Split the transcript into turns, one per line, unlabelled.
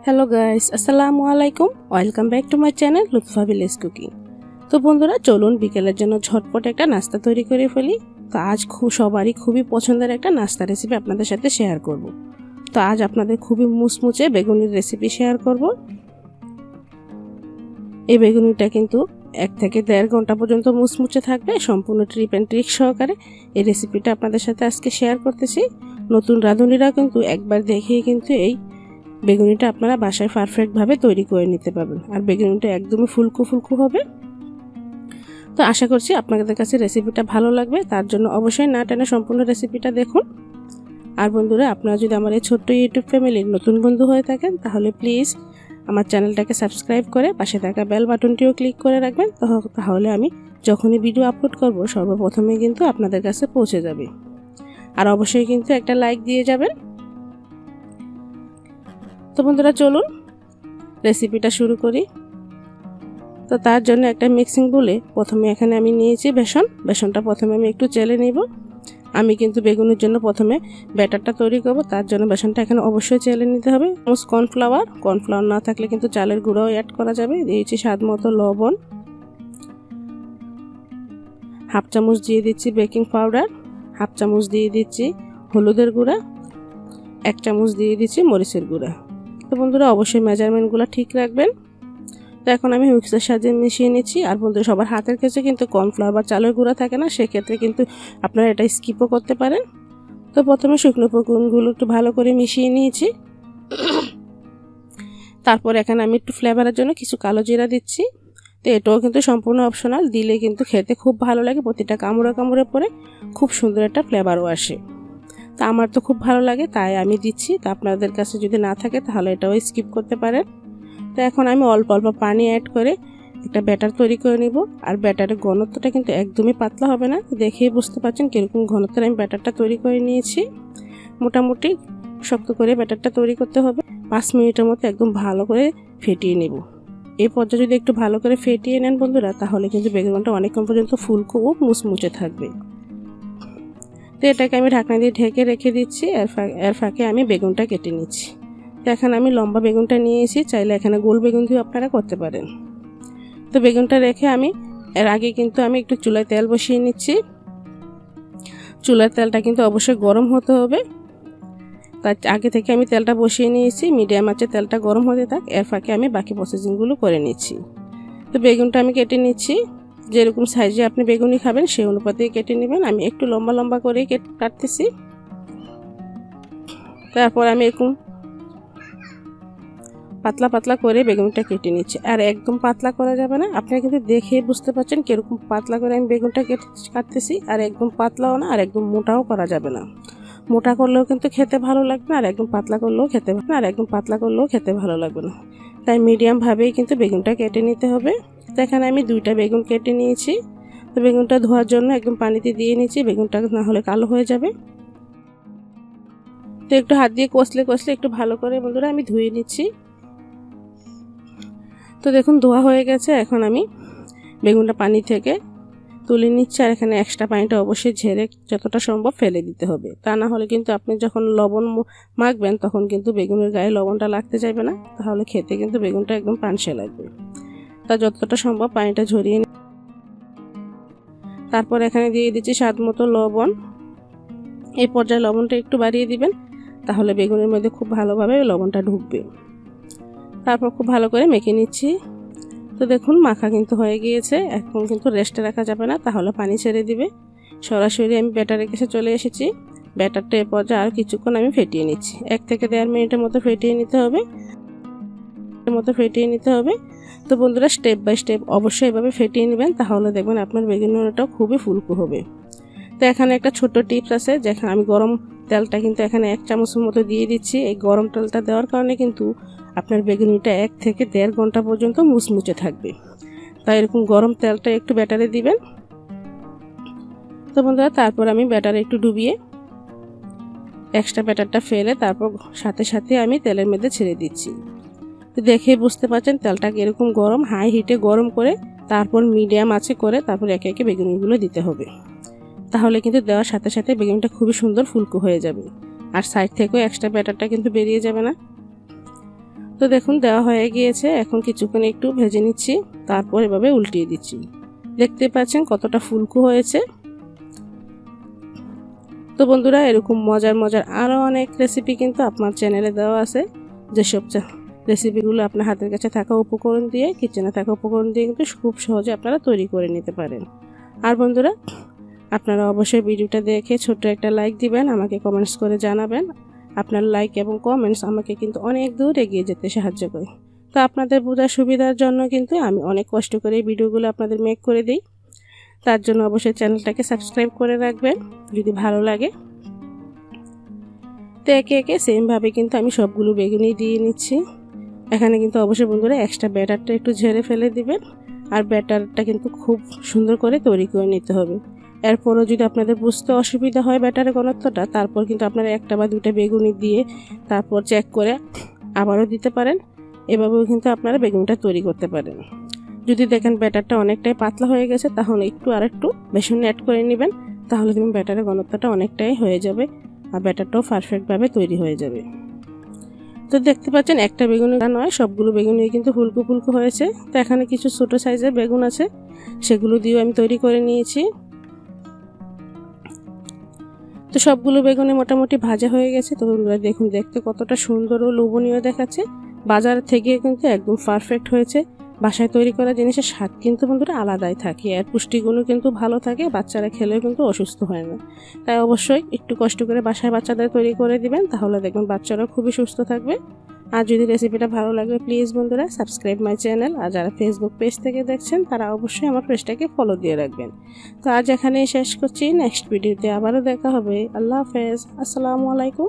Hello guys, আসসালামু আলাইকুম। Welcome back to my channel Lutfa village cooking. তো বন্ধুরা, চলুন বিকেলের জন্য ঝটপট একটা নাস্তা তৈরি করে ফেলি। তো আজ সবারই খুবই পছন্দের একটা নাস্তা রেসিপি আপনাদের সাথে শেয়ার করব। তো আজ আপনাদের খুবই মুচমুচে বেগুনির রেসিপি শেয়ার করব। এই বেগুনিটা কিন্তু 1 থেকে 1.5 ঘন্টা পর্যন্ত মুচমুচে থাকবে, সম্পূর্ণ ট্রিপ অ্যান্ড ট্রিক সহকারে এই রেসিপিটা আপনাদের সাথে আজকে শেয়ার করতেছি। নতুন রাঁধুনিরা কিন্তু একবার দেখেই কিন্তু এই বেগুনিটা আপনারা বাসায় পারফেক্টভাবে তৈরি করে নিতে পারবেন। আর বেগুনিটা একদমই ফুলকো ফুলকো হবে। তো আশা করছি আপনাদের কাছে রেসিপিটা ভালো লাগবে। তার জন্য অবশ্যই না টেনে সম্পূর্ণ রেসিপিটা দেখুন। আর বন্ধুরা, আপনারা যদি আমার এই ছোট্ট ইউটিউব ফ্যামিলির নতুন বন্ধু হয়ে থাকেন তাহলে প্লিজ আমার চ্যানেলটাকে সাবস্ক্রাইব করে পাশে থাকা বেল বাটনটিও ক্লিক করে রাখবেন। তাহলে আমি যখনই ভিডিও আপলোড করব সর্বপ্রথমে কিন্তু আপনাদের কাছে পৌঁছে যাবে। আর অবশ্যই কিন্তু একটা লাইক দিয়ে যাবেন। তো বন্ধুরা, চলুন রেসিপিটা শুরু করি। তো তার জন্য একটা মিক্সিং বলে প্রথমে এখানে আমি নিয়েছি বেসনটা প্রথমে আমি একটু চেলে নেব। আমি কিন্তু বেগুনের জন্য প্রথমে ব্যাটারটা তৈরি করব, তার জন্য বেসনটা এখানে অবশ্যই চেলে নিতে হবে। কর্নফ্লাওয়ার না থাকলে কিন্তু চালের গুঁড়াও অ্যাড করা যাবে। দিয়েছি স্বাদ মতো লবণ, হাফ চামচ দিয়ে দিচ্ছি বেকিং পাউডার, হাফ চামচ দিয়ে দিচ্ছি হলুদের গুঁড়া, 1 চামচ দিয়ে দিচ্ছি মরিচের গুঁড়া। তো বন্ধুরা, অবশ্যই মেজারমেন্টগুলো ঠিক রাখবেন। তো এখন আমি হুইক্সের সাহায্যে মিশিয়ে নিচ্ছি। আর বন্ধুরা, সবার হাতের কাছে কিন্তু কর্নফ্লাওয়ার বা চালের গুঁড়া থাকে না, সেক্ষেত্রে কিন্তু আপনারা এটা স্কিপও করতে পারেন। তো প্রথমে শুকনো উপকরণগুলো একটু ভালো করে মিশিয়ে নিয়েছি। তারপর এখানে আমি একটু ফ্লেভারের জন্য কিছু কালো জিরা দিচ্ছি। তো এটাও কিন্তু সম্পূর্ণ অপশনাল, দিলে কিন্তু খেতে খুব ভালো লাগে। প্রতিটা কামড়ে পরে খুব সুন্দর একটা ফ্লেভারও আসে। তা আমার তো খুব ভালো লাগে, তাই আমি দিচ্ছি। তা আপনাদের কাছে যদি না থাকে তাহলে এটাও স্কিপ করতে পারেন। তো এখন আমি অল্প অল্প পানি অ্যাড করে একটা ব্যাটার তৈরি করে নিব। আর ব্যাটারের ঘনত্বটা কিন্তু একদমই পাতলা হবে না। দেখেই বুঝতে পারছেন কীরকম ঘনত্বের আমি ব্যাটারটা তৈরি করে নিয়েছি। মোটামুটি শক্ত করে ব্যাটারটা তৈরি করতে হবে। 5 মিনিটের মতো একদম ভালো করে ফেটিয়ে নেব। এই পর্যায়ে যদি একটু ভালো করে ফেটিয়ে নেন বন্ধুরা, তাহলে কিন্তু বেগুনটা অনেকক্ষণ পর্যন্ত ফুলকো ও মুচমুচে থাকবে। তো এটাকে আমি ঢাকনা দিয়ে ঢেকে রেখে দিচ্ছি। এর ফাঁকে আমি বেগুনটা কেটে নিচ্ছি। তো এখন আমি লম্বা বেগুনটা নিয়েছি, চাইলে এখানে গোল বেগুন দিয়ে আপনারা করতে পারেন। তো বেগুনটা রেখে এর আগে কিন্তু আমি একটু চুলায় তেল বসিয়ে নিচ্ছি। চুলার তেলটা কিন্তু অবশ্যই গরম হতে হবে। তার আগে থেকে আমি তেলটা বসিয়ে নিয়েছি, মিডিয়াম আঁচে তেলটা গরম হতে থাক। এর ফাঁকে আমি বাকি প্রসেসিংগুলো করে নিচ্ছি। তো বেগুনটা আমি কেটে নিচ্ছি। যেরকম সাইজে আপনি বেগুনি খাবেন সেই অনুপাতে কেটে নেবেন। আমি একটু লম্বা লম্বা করেই কাটতেছি। তারপর আমি এরকম পাতলা পাতলা করে বেগুনটা কেটে নিচ্ছি। আর একদম পাতলা করা যাবে না। আপনারা কিন্তু দেখে বুঝতে পারছেন কীরকম পাতলা করে আমি বেগুনটা কাটতেছি। আর একদম পাতলাও না, আর একদম মোটাও করা যাবে না। মোটা করলেও কিন্তু খেতে ভালো লাগবে না, আর একদম পাতলা করলেও খেতে ভালো লাগবে না। তাই মিডিয়ামভাবেই কিন্তু বেগুনটা কেটে নিতে হবে। তো এখানে আমি 2টা বেগুন কেটে নিয়েছি। তো বেগুনটা ধোয়ার জন্য একদম পানিতে দিয়ে নিচ্ছি, বেগুনটা না হলে কালো হয়ে যাবে। তো একটু হাত দিয়ে কষলে একটু ভালো করে বন্ধুরা আমি ধুয়ে নিচ্ছি। তো দেখুন ধোয়া হয়ে গেছে। এখন আমি বেগুনটা পানি থেকে তুলে নিচ্ছি। আর এখানে এক্সট্রা পানিটা অবশ্যই ঝেড়ে যতটা সম্ভব ফেলে দিতে হবে। তা না হলে কিন্তু আপনি যখন লবণ মাখবেন তখন কিন্তু বেগুনের গায়ে লবণটা লাগতে চাইবে না, তাহলে খেতে কিন্তু বেগুনটা একদম পানসে লাগবে। তা যতটা সম্ভব পানিটা ঝরিয়ে তারপর এখানে দিয়ে দিচ্ছি স্বাদ মতো লবণ। এই পর্যায়ে লবণটা একটু বাড়িয়ে দিবেন, তাহলে বেগুনের মধ্যে খুব ভালোভাবে লবণটা ঢুকবে। তারপর খুব ভালো করে মেখে নিচ্ছি। তো দেখুন মাখা কিন্তু হয়ে গিয়েছে। এখন কিন্তু রেস্টে রাখা যাবে না, তাহলে পানি ছেড়ে দিবে। সরাসরি আমি ব্যাটারের কাছে চলে এসেছি। ব্যাটারটা এ পর্যায়ে আর কিছুক্ষণ আমি ফেটিয়ে নিচ্ছি। 1 থেকে 1.5 মিনিটের মতো ফেটিয়ে নিতে হবে। তো বন্ধুরা, স্টেপ বাই স্টেপ অবশ্যই এভাবে ফেটিয়ে নেবেন, তাহলে দেখবেন আপনার বেগুনিটাও খুবই ফুলকো হবে। তো এখানে একটা ছোট্ট টিপস আছে, যেখানে আমি গরম তেলটা কিন্তু এখানে 1 চামচের মতো দিয়ে দিচ্ছি। এই গরম তেলটা দেওয়ার কারণে কিন্তু আপনার বেগুনিটা 1 থেকে 1.5 ঘন্টা পর্যন্ত মুচমুচে থাকবে। তাই এরকম গরম তেলটা একটু ব্যাটারে দিবেন। তো বন্ধুরা, তারপর আমি ব্যাটারে একটু ডুবিয়ে এক্সট্রা ব্যাটারটা ফেলে তারপর সাথে আমি তেলের মধ্যে ছেড়ে দিচ্ছি। তো দেখে বুঝতে পারছেন তেলটা এরকম গরম, হাই হিটে গরম করে তারপর মিডিয়াম আঁচে করে তারপর একে একে বেগুনিগুলো দিতে হবে। তাহলে কিন্তু দেওয়ার সাথে বেগুনটা খুবই সুন্দর ফুলকো হয়ে যাবে। আর সাইড থেকেও এক্সট্রা ব্যাটারটা কিন্তু বেরিয়ে যাবে না। তো দেখুন দেওয়া হয়ে গিয়েছে। এখন কিছুক্ষণ একটু ভেজে নিচ্ছি, তারপর এভাবে উল্টিয়ে দিচ্ছি। দেখতে পাচ্ছেন কতটা ফুলকো হয়েছে। তো বন্ধুরা, এরকম মজার মজার আরও অনেক রেসিপি কিন্তু আপনার চ্যানেলে দেওয়া আছে, যেসব রেসিপিগুলো আপনার হাতের কাছে থাকা উপকরণ দিয়ে, কিচেনে থাকা উপকরণ দিয়ে কিন্তু খুব সহজে আপনারা তৈরি করে নিতে পারেন। আর বন্ধুরা, আপনারা অবশ্যই ভিডিওটা দেখে ছোট্ট একটা লাইক দিবেন, আমাকে কমেন্টস করে জানাবেন। আপনার লাইক এবং কমেন্টস আমাকে কিন্তু অনেক দূর এগিয়ে যেতে সাহায্য করে। তো আপনাদের বোঝার সুবিধার জন্য কিন্তু আমি অনেক কষ্ট করে এই ভিডিওগুলো আপনাদের মেক করে দিই। তার জন্য অবশ্যই চ্যানেলটাকে সাবস্ক্রাইব করে রাখবেন যদি ভালো লাগে। তো একে একে সেমভাবে কিন্তু আমি সবগুলো বেগুনি দিয়ে নিচ্ছি। এখানে কিন্তু অবশ্যই বন্ধুরা এক্সট্রা ব্যাটারটা একটু ঝেড়ে ফেলে দিবেন, আর ব্যাটারটা কিন্তু খুব সুন্দর করে তৈরি করে নিতে হবে। এরপরও যদি আপনাদের বুঝতে অসুবিধা হয় ব্যাটারের ঘনত্বটা, তারপর কিন্তু আপনারা একটা বা দুটা বেগুনি দিয়ে তারপর চেক করে আবারও দিতে পারেন। এভাবেও কিন্তু আপনারা বেগুনিটা তৈরি করতে পারেন। যদি দেখেন ব্যাটারটা অনেকটাই পাতলা হয়ে গেছে, তাহলে একটু আরেকটু বেসন অ্যাড করে নেবেন, তাহলে কিন্তু ব্যাটারের ঘনত্বটা অনেকটাই হয়ে যাবে আর ব্যাটারটাও পারফেক্টভাবে তৈরি হয়ে যাবে। তো দেখতে পাচ্ছেন একটা বেগুনি নয়, সবগুলো বেগুনি কিন্তু ফুলকো ফুলকো হয়েছে। তো এখানে কিছু ছোট সাইজের বেগুন আছে, সেগুলো দিয়েও আমি তৈরি করে নিয়েছি। তো সবগুলো বেগুনি মোটামুটি ভাজা হয়ে গেছে। তো বন্ধুরা দেখুন, দেখতে কতটা সুন্দর ও লোভনীয় দেখাচ্ছে। বাজার থেকে কিন্তু একদম পারফেক্ট হয়েছে। বাসায় তৈরি করা জিনিসের স্বাদ কিন্তু বন্ধুরা আলাদাই থাকে, আর পুষ্টিগুণও কিন্তু ভালো থাকে, বাচ্চারা খেলেও কিন্তু অসুস্থ হয় না। তাই অবশ্যই একটু কষ্ট করে বাসায় বাচ্চাদের তৈরি করে দিবেন, তাহলে দেখবেন বাচ্চারা খুবই সুস্থ থাকবে। আর যদি রেসিপিটা ভালো লাগে প্লিজ বন্ধুরা সাবস্ক্রাইব মাই চ্যানেল, আর যারা ফেসবুক পেজ থেকে দেখছেন তারা অবশ্যই আমার পেজটাকে ফলো দিয়ে রাখবেন। তো আজ এখানেই শেষ করছি, নেক্সট ভিডিওতে আবারও দেখা হবে। আল্লাহ হাফেজ, আসসালামু আলাইকুম।